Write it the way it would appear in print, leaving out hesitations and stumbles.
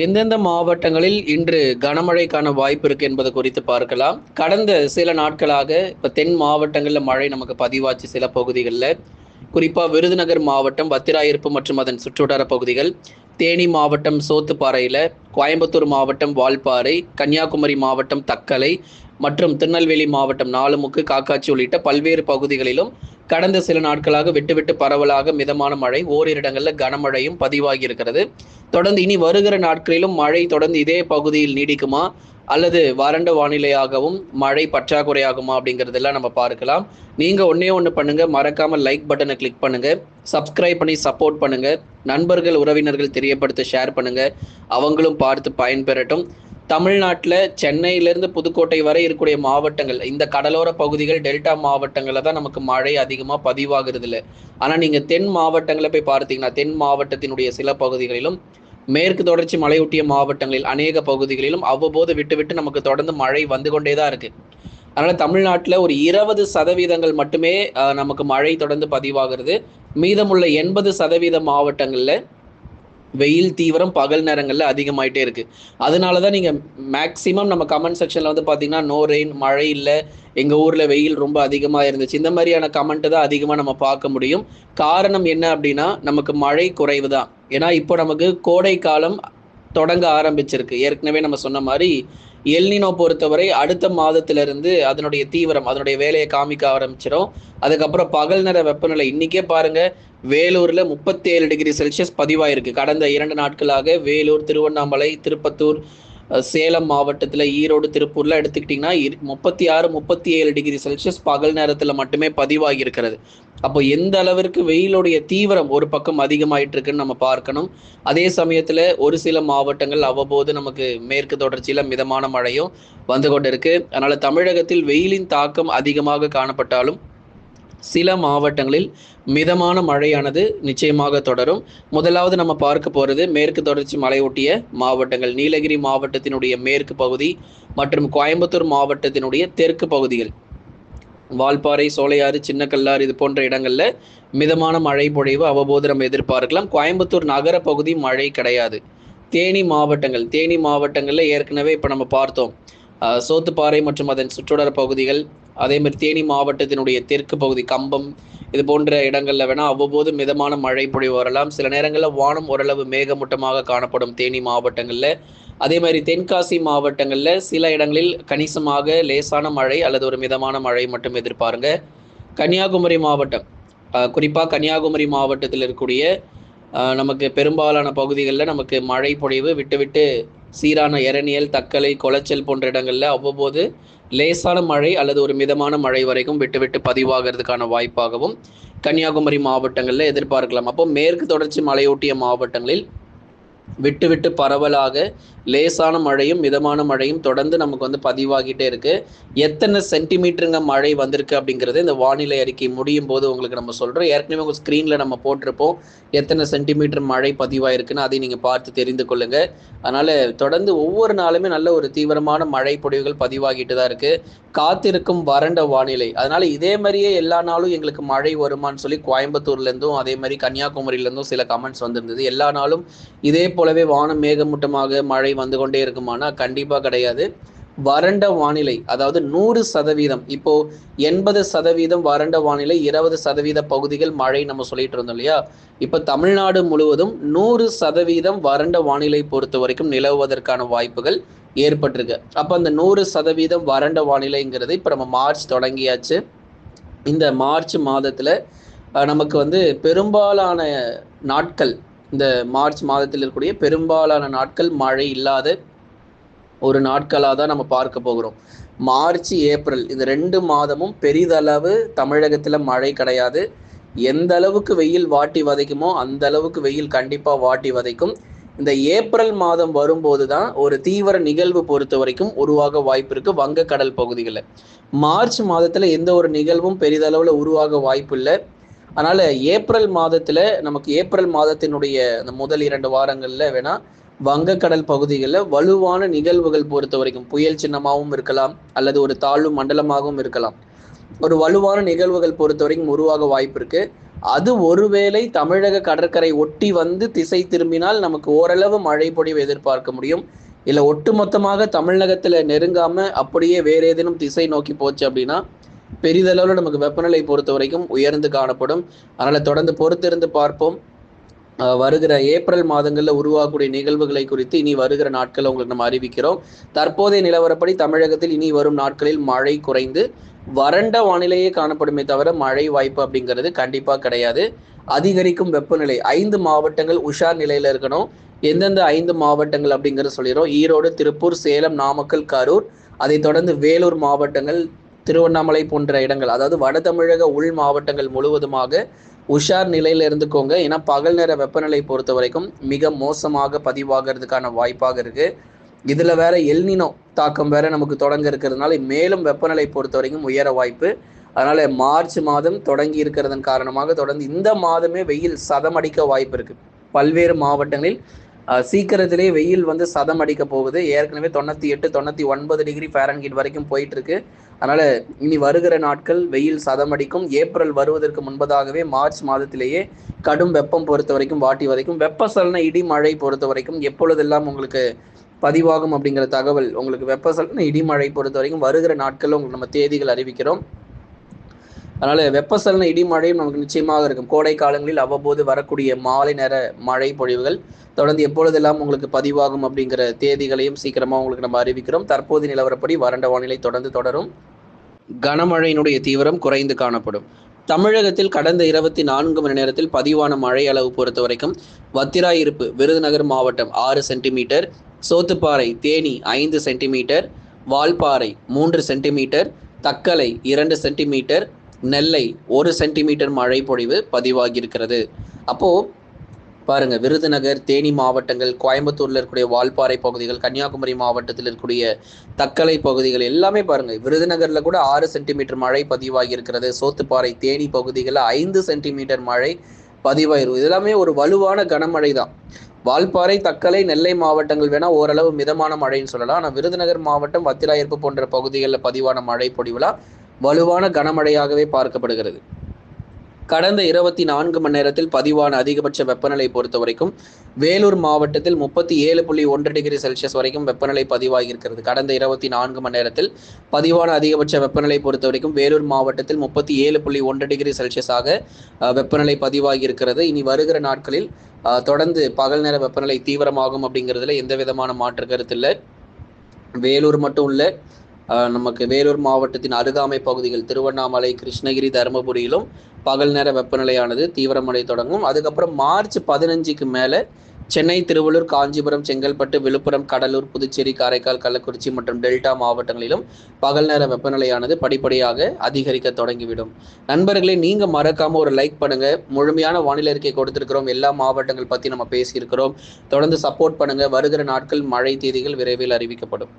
எந்தெந்த மாவட்டங்களில் இன்று கனமழைக்கான வாய்ப்பு இருக்கு என்பது குறித்து பார்க்கலாம். கடந்த சில நாட்களாக இப்ப தென் மாவட்டங்களில் மழை நமக்கு பதிவாச்சு சில பகுதிகளில். குறிப்பா விருதுநகர் மாவட்டம் வத்திராயிருப்பு மற்றும் அதன் சுற்றுவட்டார பகுதிகள், தேனி மாவட்டம் சோத்துப்பாறையில, கோயம்புத்தூர் மாவட்டம் வால்பாறை, கன்னியாகுமரி மாவட்டம் தக்கலை மற்றும் திருநெல்வேலி மாவட்டம் நாலுமுக்கு, காக்காட்சி உள்ளிட்ட பல்வேறு பகுதிகளிலும் கடந்த சில நாட்களாக விட்டு பரவலாக மிதமான மழை, ஓரிரு இடங்களில் கனமழையும் பதிவாகி இருக்கிறது. தொடர்ந்து இனி வருகிற நாட்களிலும் மழை தொடர்ந்து இதே பகுதியில் நீடிக்குமா அல்லது வறண்ட வானிலையாகவும் மழை பற்றாக்குறையாகுமா அப்படிங்கிறதெல்லாம் நம்ம பார்க்கலாம். நீங்க ஒன்னே ஒன்று பண்ணுங்க, மறக்காம லைக் பட்டனை கிளிக் பண்ணுங்க, சப்ஸ்கிரைப் பண்ணி சப்போர்ட் பண்ணுங்க, நண்பர்கள் உறவினர்கள் தெரியப்படுத்த ஷேர் பண்ணுங்க, அவங்களும் பார்த்து பயன்பெறட்டும். தமிழ்நாட்டில் சென்னையிலேருந்து புதுக்கோட்டை வரை இருக்கக்கூடிய மாவட்டங்கள், இந்த கடலோர பகுதிகள் டெல்டா மாவட்டங்களில் தான் நமக்கு மழை அதிகமாக பதிவாகிறது இல்லை. ஆனால் நீங்கள் தென் மாவட்டங்களை போய் பார்த்தீங்கன்னா தென் மாவட்டத்தினுடைய சில பகுதிகளிலும் மேற்கு தொடர்ச்சி மலையொட்டிய மாவட்டங்களில் அநேக பகுதிகளிலும் அவ்வப்போது விட்டு நமக்கு தொடர்ந்து மழை வந்து கொண்டே தான் இருக்கு. அதனால தமிழ்நாட்டில் ஒரு 20% மட்டுமே நமக்கு மழை தொடர்ந்து பதிவாகிறது. மீதமுள்ள 80% மாவட்டங்களில் வெயில் தீவிரம் பகல் நேரங்களில் அதிகமாயிட்டே இருக்கு. அதனாலதான் நீங்க மேக்சிமம் நம்ம கமெண்ட் செக்ஷன்ல வந்து பாத்தீங்கன்னா நோ ரெயின், மழை இல்லை, எங்க ஊர்ல வெயில் ரொம்ப அதிகமா இருந்துச்சு, இந்த மாதிரியான கமெண்ட் தான் அதிகமா நம்ம பார்க்க முடியும். காரணம் என்ன அப்படின்னா நமக்கு மழை குறைவு தான். ஏன்னா இப்போ நமக்கு கோடை காலம் தொடங்க ஆரம்பிச்சிருக்கு. ஏற்கனவே நம்ம சொன்ன மாதிரி எல்னினோ பொறுத்தவரை அடுத்த மாதத்திலிருந்து அதனுடைய தீவிரம் அதனுடைய வேலையை காமிக்க ஆரம்பிச்சிடும். அதுக்கப்புறம் பகல் நேர வெப்பநிலை இன்னைக்கே பாருங்க, வேலூர்ல 37°C பதிவாயிருக்கு. கடந்த 2 நாட்களாக வேலூர், திருவண்ணாமலை, திருப்பத்தூர், சேலம் மாவட்டத்தில், ஈரோடு, திருப்பூர்ல எடுத்துக்கிட்டிங்கன்னா 36-37°C பகல் நேரத்தில் மட்டுமே பதிவாகி இருக்கிறது. அப்போ எந்த அளவிற்கு வெயிலுடைய தீவிரம் ஒரு பக்கம் அதிகமாயிட்டு இருக்குன்னு நம்ம பார்க்கணும். அதே சமயத்தில் ஒரு சில மாவட்டங்கள் அவ்வப்போது நமக்கு மேற்கு தொடர்ச்சியில மிதமான மழையும் வந்து கொண்டு இருக்கு. அதனால தமிழகத்தில் வெயிலின் தாக்கம் அதிகமாக காணப்பட்டாலும் சில மாவட்டங்களில் மிதமான மழையானது நிச்சயமாக தொடரும். முதலாவது நம்ம பார்க்க போறது மேற்கு தொடர்ச்சி மலையொட்டிய மாவட்டங்கள், நீலகிரி மாவட்டத்தினுடைய மேற்கு பகுதி மற்றும் கோயம்புத்தூர் மாவட்டத்தினுடைய தெற்கு பகுதிகள், வால்பாறை, சோலையாறு, சின்ன கல்லாறு, இது போன்ற இடங்கள்ல மிதமான மழை பொழிவு அவ்வப்போது நம்ம எதிர்பார்க்கலாம். கோயம்புத்தூர் நகர பகுதி மழை கிடையாது. தேனி மாவட்டங்கள்ல ஏற்கனவே இப்ப நம்ம பார்த்தோம், சோத்துப்பாறை மற்றும் அதன் சுற்றுவட்டார பகுதிகள், அதே மாதிரி தேனி மாவட்டத்தினுடைய தெற்கு பகுதி கம்பம், இது போன்ற இடங்கள்ல வேணா அவ்வப்போது மிதமான மழை பொழிவு வரலாம். சில நேரங்களில் வானம் ஓரளவு மேகமூட்டமாக காணப்படும் தேனி மாவட்டங்கள்ல. அதே மாதிரி தென்காசி மாவட்டங்கள்ல சில இடங்களில் கணிசமாக லேசான மழை அல்லது ஒரு மிதமான மழை மட்டும் எதிர்பாருங்க. கன்னியாகுமரி மாவட்டம், குறிப்பாக கன்னியாகுமரி மாவட்டத்தில் இருக்கக்கூடிய நமக்கு பெரும்பாலான பகுதிகளில் நமக்கு மழை பொழிவு விட்டு சீரான எரணியல், தக்கலை, கொளச்சல் போன்ற இடங்களில் அவ்வப்போது லேசான மழை அல்லது ஒரு மிதமான மழை வரைக்கும் விட்டு பதிவாகிறதுக்கான வாய்ப்பாகவும் கன்னியாகுமரி மாவட்டங்களில் எதிர்பார்க்கலாம். அப்போ மேற்கு தொடர்ச்சி மலையொட்டிய மாவட்டங்களில் விட்டு பரவலாக லேசான மழையும் மிதமான மழையும் தொடர்ந்து நமக்கு வந்து பதிவாகிட்டே இருக்கு. எத்தனை சென்டிமீட்டருங்க மழை வந்திருக்கு அப்படிங்கிறது இந்த வானிலை அறிக்கை முடியும் போது உங்களுக்கு நம்ம சொல்றோம். ஏற்கனவே உங்க ஸ்கிரீன்ல நம்ம போட்டிருப்போம் எத்தனை சென்டிமீட்டர் மழை பதிவாயிருக்குன்னு, அதை நீங்க பார்த்து தெரிந்து கொள்ளுங்க. அதனால தொடர்ந்து ஒவ்வொரு நாளுமே நல்ல ஒரு தீவிரமான மழை பொழிவுகள் பதிவாகிட்டு தான் இருக்கு. காத்திருக்கும் வறண்ட வானிலை. அதனால இதே மாதிரியே எல்லா நாளும் எங்களுக்கு மழை வருமானு சொல்லி கோயம்புத்தூர்ல இருந்தும் அதே மாதிரி கன்னியாகுமரியில இருந்தும் சில கமெண்ட்ஸ் வந்திருந்தது. எல்லா நாளும் இதே போலவே வானம் மேகமூட்டமாக மழை வந்து கொண்டே இருக்குமானா கண்டிப்பா கிடையாது. வறண்ட வானிலை, அதாவது 100%, இப்போ 80% வறண்ட வானிலை, 20% பகுதிகள் மழை நம்ம சொல்லிட்டு இருந்தோம் இல்லையா. இப்ப தமிழ்நாடு முழுவதும் 100% வறண்ட வானிலை பொறுத்த வரைக்கும் நிலவுவதற்கான வாய்ப்புகள் ஏற்பட்டிருக்கு. அப்ப அந்த 100% வறண்ட வானிலைங்கிறது இப்ப நம்ம மார்ச் தொடங்கியாச்சு. இந்த மார்ச் மாதத்துல நமக்கு வந்து பெரும்பாலான நாட்கள், இந்த மார்ச் மாதத்தில் இருக்கக்கூடிய பெரும்பாலான நாட்கள் மழை இல்லாத ஒரு நாட்களாக தான் நம்ம பார்க்க போகிறோம். மார்ச், ஏப்ரல் இந்த 2 மாதமும் பெரிதளவு தமிழகத்தில் மழை கிடையாது. எந்த அளவுக்கு வெயில் வாட்டி வதைக்குமோ அந்த அளவுக்கு வெயில் கண்டிப்பாக வாட்டி வதைக்கும். இந்த ஏப்ரல் மாதம் வரும்போது தான் ஒரு தீவிர நிகழ்வு பொறுத்த வரைக்கும் உருவாக வாய்ப்பு இருக்கு வங்கக்கடல் பகுதிகளில். மார்ச் மாதத்தில் எந்த ஒரு நிகழ்வும் பெரிதளவில் உருவாக வாய்ப்பு இல்லை. அதனால ஏப்ரல் மாதத்துல நமக்கு ஏப்ரல் மாதத்தினுடைய அந்த முதல் 2 வாரங்கள்ல வேணா வங்கக்கடல் பகுதிகளில் வலுவான நிகழ்வுகள் பொறுத்த வரைக்கும் புயல் சின்னமாகவும் இருக்கலாம் அல்லது ஒரு தாழ்வு மண்டலமாகவும் இருக்கலாம். ஒரு வலுவான நிகழ்வுகள் பொறுத்த வரைக்கும் உருவாக வாய்ப்பு இருக்கு. அது ஒருவேளை தமிழக கடற்கரை ஒட்டி வந்து திசை திரும்பினால் நமக்கு ஓரளவு மழை பொழிவு எதிர்பார்க்க முடியும். இல்ல ஒட்டுமொத்தமாக தமிழகத்துல நெருங்காம அப்படியே வேற ஏதேனும் திசை நோக்கி போச்சு அப்படின்னா பெரிதளவுல நமக்கு வெப்பநிலை பொறுத்த வரைக்கும் உயர்ந்து காணப்படும். அதனால தொடர்ந்து பொறுத்திருந்து பார்ப்போம். வருகிற ஏப்ரல் மாதங்கள்ல உருவாகக்கூடிய நிகழ்வுகளை குறித்து இனி வருகிற நாட்கள் உங்களுக்கு நம்ம அறிவிக்கிறோம். தற்போதைய நிலவரப்படி தமிழகத்தில் இனி வரும் நாட்களில் மழை குறைந்து வறண்ட வானிலையே காணப்படுமே தவிர மழை வாய்ப்பு அப்படிங்கிறது கண்டிப்பா கிடையாது. அதிகரிக்கும் வெப்பநிலை 5 மாவட்டங்கள் உஷார் நிலையில இருக்கணும். எந்தெந்த 5 மாவட்டங்கள் அப்படிங்கிறத சொல்லிடுறோம். ஈரோடு, திருப்பூர், சேலம், நாமக்கல், கரூர், அதை தொடர்ந்து வேலூர் மாவட்டங்கள், திருவண்ணாமலை போன்ற இடங்கள், அதாவது வட தமிழக உள் மாவட்டங்கள் முழுவதுமாக உஷார் நிலையில இருந்துக்கோங்க. ஏன்னா பகல் நேர வெப்பநிலை பொறுத்த வரைக்கும் மிக மோசமாக பதிவாகிறதுக்கான வாய்ப்பாக இருக்கு. இதுல வேற எல்னினோ தாக்கம் வேற நமக்கு தொடங்க இருக்கிறதுனால மேலும் வெப்பநிலை பொறுத்த வரைக்கும் உயர வாய்ப்பு. அதனால மார்ச் மாதம் தொடங்கி இருக்கிறதன் காரணமாக தொடர்ந்து இந்த மாதமே வெயில் சதமடிக்க வாய்ப்பு இருக்கு. பல்வேறு மாவட்டங்களில் சீக்கிரத்திலே வெயில் வந்து சதம் அடிக்க போகுது. ஏற்கனவே 98, 99 டிகிரி ஃபாரன்ஹீட் வரைக்கும் போயிட்டு இருக்கு. அதனால இனி வருகிற நாட்கள் வெயில் சதம் அடிக்கும். ஏப்ரல் வருவதற்கு முன்பதாகவே மார்ச் மாதத்திலேயே கடும் வெப்பம் பொறுத்த வரைக்கும் வாட்டி வரைக்கும் வெப்பசலன இடி மழை பொறுத்த வரைக்கும் எப்பொழுதெல்லாம் உங்களுக்கு பதிவாகும் அப்படிங்கிற தகவல் உங்களுக்கு வெப்பசலன இடி மழை பொறுத்த வரைக்கும் வருகிற நாட்கள் உங்களுக்கு நம்ம தேதிகள் அறிவிக்கிறோம். அதனால வெப்பசலன இடி மழையும் நமக்கு நிச்சயமாக இருக்கும். கோடை காலங்களில் அவ்வப்போது வரக்கூடிய மாலை நேர மழை பொழிவுகள் தொடர்ந்து எப்பொழுதெல்லாம் உங்களுக்கு பதிவாகும் அப்படிங்கிற தேதிகளையும் சீக்கிரமா உங்களுக்கு நம்ம அறிவிக்கிறோம். தற்போது நிலவரப்படி வறண்ட வானிலை தொடர்ந்து தொடரும். கனமழையினுடைய தீவிரம் குறைந்து காணப்படும். தமிழகத்தில் கடந்த 24 மணி நேரத்தில் பதிவான மழை அளவு பொறுத்த வரைக்கும் வத்திராயிருப்பு விருதுநகர் மாவட்டம் 6 centimetre, Sothuparai Theni 5 centimetre, Valparai 3 centimetre, Thuckalay 2 centimetre, Nellai 1 centimetre மழை பொழிவு பதிவாகியிருக்கிறது. அப்போ பாருங்க, விருதுநகர், தேனி மாவட்டங்கள், கோயம்புத்தூர்ல இருக்கக்கூடிய வால்பாறை பகுதிகள், கன்னியாகுமரி மாவட்டத்தில் இருக்கக்கூடிய தக்கலை பகுதிகள் எல்லாமே பாருங்க. விருதுநகர்ல கூட 6 சென்டிமீட்டர் மழை பதிவாகி இருக்கிறது. சோத்துப்பாறை, தேனி பகுதிகளில் 5 சென்டிமீட்டர் மழை பதிவாயிரும். இதெல்லாமே ஒரு வலுவான கனமழை தான். வால்பாறை, தக்கலை, நெல்லை மாவட்டங்கள் வேணா ஓரளவு மிதமான மழைன்னு சொல்லலாம். ஆனால் விருதுநகர் மாவட்டம், வத்திராயிருப்பு போன்ற பகுதிகளில் பதிவான மழை பொழிவுலாம் வலுவான கனமழையாகவே பார்க்கப்படுகிறது. கடந்த 24 மணி நேரத்தில் பதிவான அதிகபட்ச வெப்பநிலை பொறுத்த வரைக்கும் வேலூர் மாவட்டத்தில் 37.1 டிகிரி செல்சியஸ் வரைக்கும் வெப்பநிலை பதிவாகியிருக்கிறது. கடந்த 24 மணி நேரத்தில் பதிவான அதிகபட்ச வெப்பநிலை பொறுத்த வரைக்கும் வேலூர் மாவட்டத்தில் 37.1 டிகிரி செல்சியஸாக வெப்பநிலை பதிவாகியிருக்கிறது. இனி வருகிற நாட்களில் தொடர்ந்து பகல் நேர வெப்பநிலை தீவிரமாகும் அப்படிங்கிறதுல எந்த விதமான மாற்று கருத்து இல்லை. வேலூர் மட்டும் இல்லை, நமக்கு வேலூர் மாவட்டத்தின் அருகாமை பகுதிகள் திருவண்ணாமலை, கிருஷ்ணகிரி, தருமபுரியிலும் பகல் நேர வெப்பநிலையானது தீவிரமடை தொடங்கும். அதுக்கப்புறம் மார்ச் 15க்கு மேலே சென்னை, திருவள்ளூர், காஞ்சிபுரம், செங்கல்பட்டு, விழுப்புரம், கடலூர், புதுச்சேரி, காரைக்கால், கள்ளக்குறிச்சி மற்றும் டெல்டா மாவட்டங்களிலும் பகல் நேர வெப்பநிலையானது படிப்படியாக அதிகரிக்க தொடங்கிவிடும். நண்பர்களே, நீங்க மறக்காம ஒரு லைக் பண்ணுங்க. முழுமையான வானிலை அறிக்கை கொடுத்திருக்கிறோம். எல்லா மாவட்டங்கள் பத்தி நம்ம பேசியிருக்கிறோம். தொடர்ந்து சப்போர்ட் பண்ணுங்க. வருகிற நாட்கள் மழை தேதிகள் விரைவில் அறிவிக்கப்படும்.